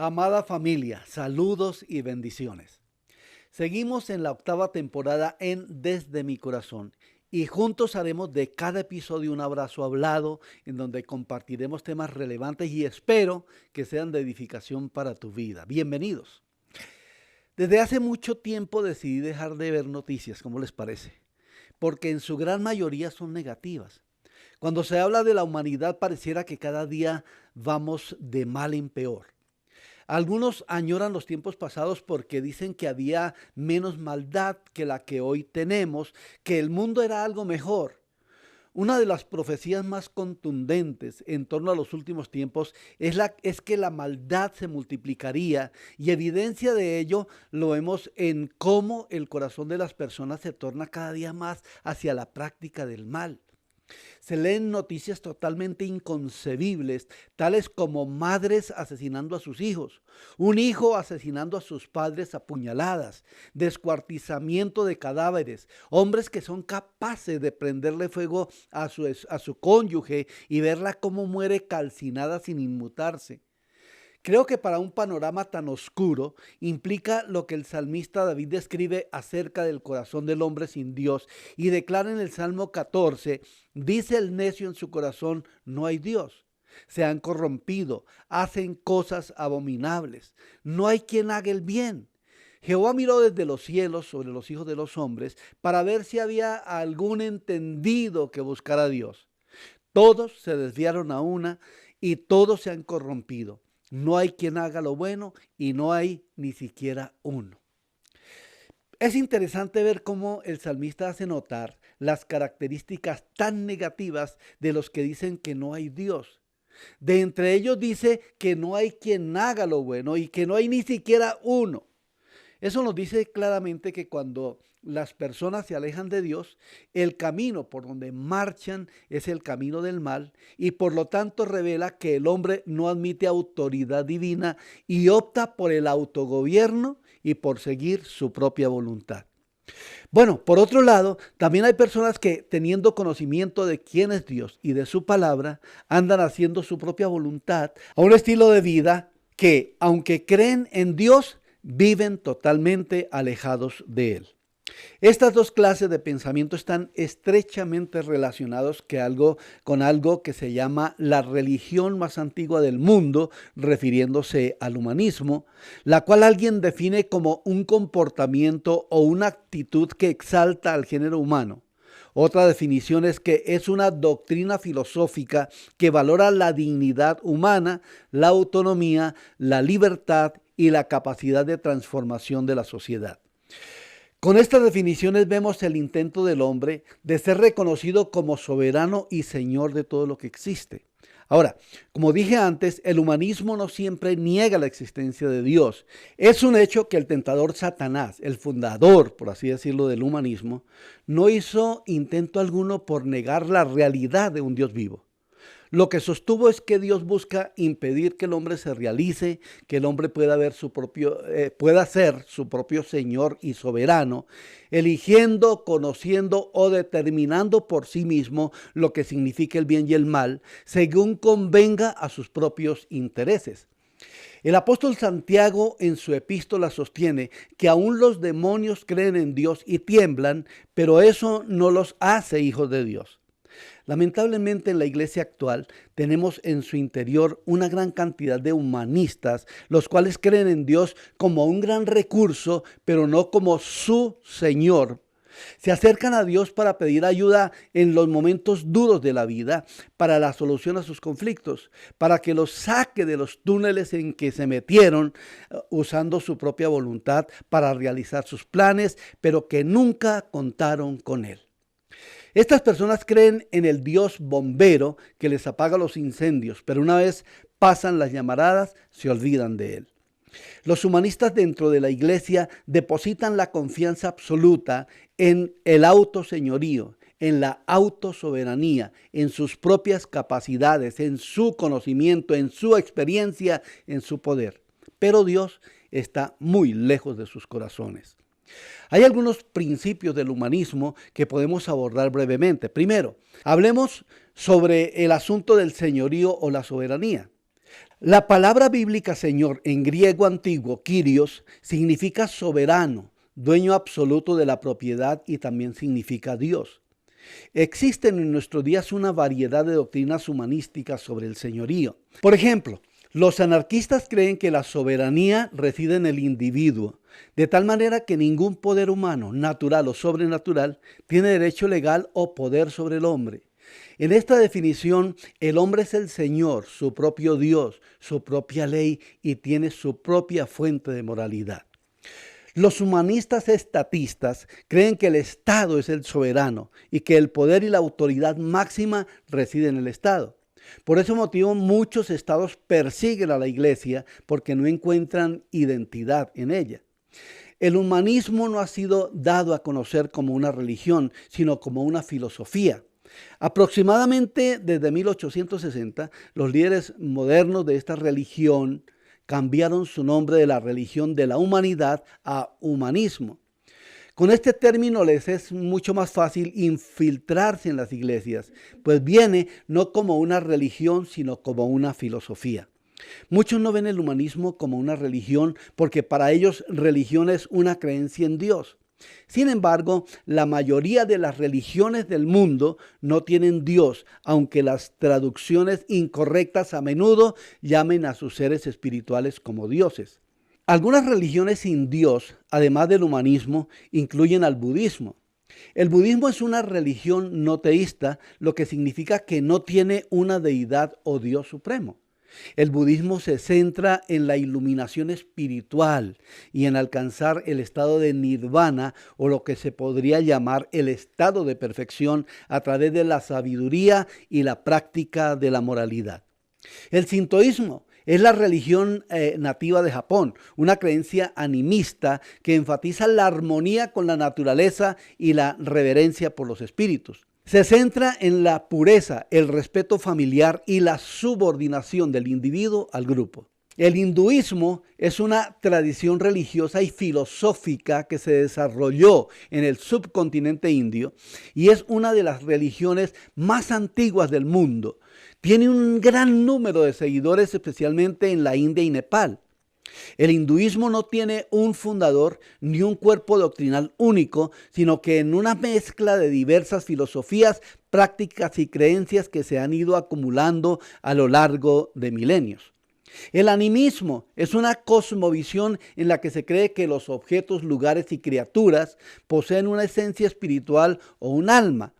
Amada familia, saludos y bendiciones. Seguimos en la octava temporada en Desde mi corazón y juntos haremos de cada episodio un abrazo hablado en donde compartiremos temas relevantes y espero que sean de edificación para tu vida. Bienvenidos. Desde hace mucho tiempo decidí dejar de ver noticias, ¿cómo les parece? Porque en su gran mayoría son negativas. Cuando se habla de la humanidad pareciera que cada día vamos de mal en peor. Algunos añoran los tiempos pasados porque dicen que había menos maldad que la que hoy tenemos, que el mundo era algo mejor. Una de las profecías más contundentes en torno a los últimos tiempos es que la maldad se multiplicaría y evidencia de ello lo vemos en cómo el corazón de las personas se torna cada día más hacia la práctica del mal. Se leen noticias totalmente inconcebibles, tales como madres asesinando a sus hijos, un hijo asesinando a sus padres a puñaladas, descuartizamiento de cadáveres, hombres que son capaces de prenderle fuego a su cónyuge y verla cómo muere calcinada sin inmutarse. Creo que para un panorama tan oscuro implica lo que el salmista David describe acerca del corazón del hombre sin Dios y declara en el Salmo 14, dice el necio en su corazón, no hay Dios. Se han corrompido, hacen cosas abominables, no hay quien haga el bien. Jehová miró desde los cielos sobre los hijos de los hombres para ver si había algún entendido que buscara a Dios. Todos se desviaron a una y todos se han corrompido. No hay quien haga lo bueno y no hay ni siquiera uno. Es interesante ver cómo el salmista hace notar las características tan negativas de los que dicen que no hay Dios. De entre ellos dice que no hay quien haga lo bueno y que no hay ni siquiera uno. Eso nos dice claramente que cuando las personas se alejan de Dios, el camino por donde marchan es el camino del mal y por lo tanto revela que el hombre no admite autoridad divina y opta por el autogobierno y por seguir su propia voluntad. Bueno, por otro lado, también hay personas que teniendo conocimiento de quién es Dios y de su palabra, andan haciendo su propia voluntad a un estilo de vida que, aunque creen en Dios, viven totalmente alejados de Él. Estas dos clases de pensamiento están estrechamente relacionados con algo que se llama la religión más antigua del mundo, refiriéndose al humanismo, la cual alguien define como un comportamiento o una actitud que exalta al género humano. Otra definición es que es una doctrina filosófica que valora la dignidad humana, la autonomía, la libertad y la capacidad de transformación de la sociedad. Con estas definiciones vemos el intento del hombre de ser reconocido como soberano y señor de todo lo que existe. Ahora, como dije antes, el humanismo no siempre niega la existencia de Dios. Es un hecho que el tentador Satanás, el fundador, por así decirlo, del humanismo, no hizo intento alguno por negar la realidad de un Dios vivo. Lo que sostuvo es que Dios busca impedir que el hombre se realice, que el hombre pueda ser su propio Señor y soberano, eligiendo, conociendo o determinando por sí mismo lo que significa el bien y el mal, según convenga a sus propios intereses. El apóstol Santiago en su epístola sostiene que aún los demonios creen en Dios y tiemblan, pero eso no los hace hijos de Dios. Lamentablemente en la iglesia actual tenemos en su interior una gran cantidad de humanistas, los cuales creen en Dios como un gran recurso, pero no como su Señor. Se acercan a Dios para pedir ayuda en los momentos duros de la vida, para la solución a sus conflictos, para que los saque de los túneles en que se metieron, usando su propia voluntad para realizar sus planes, pero que nunca contaron con Él. Estas personas creen en el Dios bombero que les apaga los incendios, pero una vez pasan las llamaradas, se olvidan de Él. Los humanistas dentro de la iglesia depositan la confianza absoluta en el autoseñorío, en la autosoberanía, en sus propias capacidades, en su conocimiento, en su experiencia, en su poder. Pero Dios está muy lejos de sus corazones. Hay algunos principios del humanismo que podemos abordar brevemente. Primero, hablemos sobre el asunto del señorío o la soberanía. La palabra bíblica Señor en griego antiguo, Kyrios, significa soberano, dueño absoluto de la propiedad y también significa Dios. Existen en nuestros días una variedad de doctrinas humanísticas sobre el señorío. Por ejemplo, los anarquistas creen que la soberanía reside en el individuo, de tal manera que ningún poder humano, natural o sobrenatural, tiene derecho legal o poder sobre el hombre. En esta definición, el hombre es el Señor, su propio Dios, su propia ley y tiene su propia fuente de moralidad. Los humanistas estatistas creen que el Estado es el soberano y que el poder y la autoridad máxima residen en el Estado. Por ese motivo, muchos estados persiguen a la iglesia porque no encuentran identidad en ella. El humanismo no ha sido dado a conocer como una religión, sino como una filosofía. Aproximadamente desde 1860, los líderes modernos de esta religión cambiaron su nombre de la religión de la humanidad a humanismo. Con este término les es mucho más fácil infiltrarse en las iglesias, pues viene no como una religión, sino como una filosofía. Muchos no ven el humanismo como una religión porque para ellos religión es una creencia en Dios. Sin embargo, la mayoría de las religiones del mundo no tienen Dios, aunque las traducciones incorrectas a menudo llamen a sus seres espirituales como dioses. Algunas religiones sin Dios, además del humanismo, incluyen al budismo. El budismo es una religión no teísta, lo que significa que no tiene una deidad o Dios supremo. El budismo se centra en la iluminación espiritual y en alcanzar el estado de nirvana, o lo que se podría llamar el estado de perfección, a través de la sabiduría y la práctica de la moralidad. El sintoísmo es la religión nativa de Japón, una creencia animista que enfatiza la armonía con la naturaleza y la reverencia por los espíritus. Se centra en la pureza, el respeto familiar y la subordinación del individuo al grupo. El hinduismo es una tradición religiosa y filosófica que se desarrolló en el subcontinente indio y es una de las religiones más antiguas del mundo. Tiene un gran número de seguidores, especialmente en la India y Nepal. El hinduismo no tiene un fundador ni un cuerpo doctrinal único, sino que en una mezcla de diversas filosofías, prácticas y creencias que se han ido acumulando a lo largo de milenios. El animismo es una cosmovisión en la que se cree que los objetos, lugares y criaturas poseen una esencia espiritual o un alma.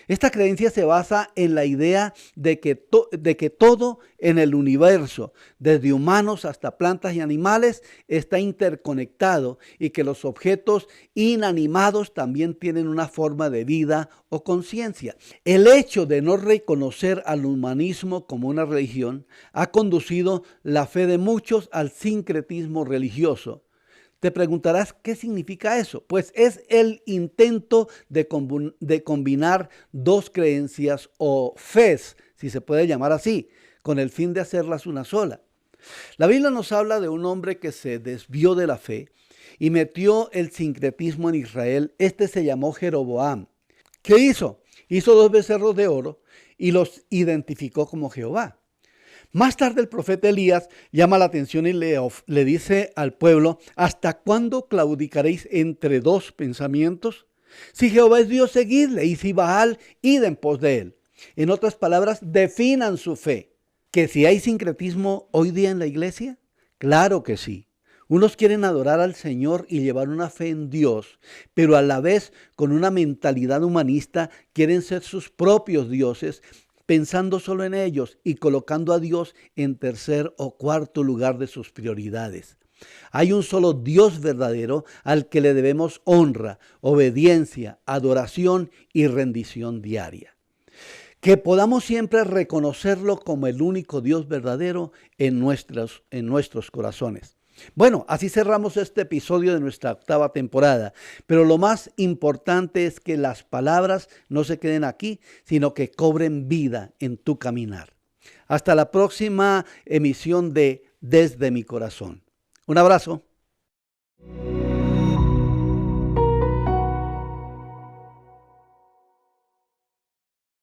Esta creencia se basa en la idea de que todo en el universo, desde humanos hasta plantas y animales, está interconectado y que los objetos inanimados también tienen una forma de vida o conciencia. El hecho de no reconocer al humanismo como una religión ha conducido la fe de muchos al sincretismo religioso. Te preguntarás, ¿qué significa eso? Pues es el intento de combinar dos creencias o fes, si se puede llamar así, con el fin de hacerlas una sola. La Biblia nos habla de un hombre que se desvió de la fe y metió el sincretismo en Israel. Este se llamó Jeroboam. ¿Qué hizo? Hizo 2 becerros de oro y los identificó como Jehová. Más tarde el profeta Elías llama la atención y le dice al pueblo: ¿hasta cuándo claudicaréis entre 2 pensamientos? Si Jehová es Dios, seguidle, y si Baal, id en pos de él. En otras palabras, definan su fe. ¿Que si hay sincretismo hoy día en la iglesia? Claro que sí. Unos quieren adorar al Señor y llevar una fe en Dios, pero a la vez, con una mentalidad humanista, quieren ser sus propios dioses, pensando solo en ellos y colocando a Dios en tercer o cuarto lugar de sus prioridades. Hay un solo Dios verdadero al que le debemos honra, obediencia, adoración y rendición diaria. Que podamos siempre reconocerlo como el único Dios verdadero en nuestros corazones. Bueno, así cerramos este episodio de nuestra 8ª temporada, pero lo más importante es que las palabras no se queden aquí, sino que cobren vida en tu caminar. Hasta la próxima emisión de Desde mi Corazón. Un abrazo.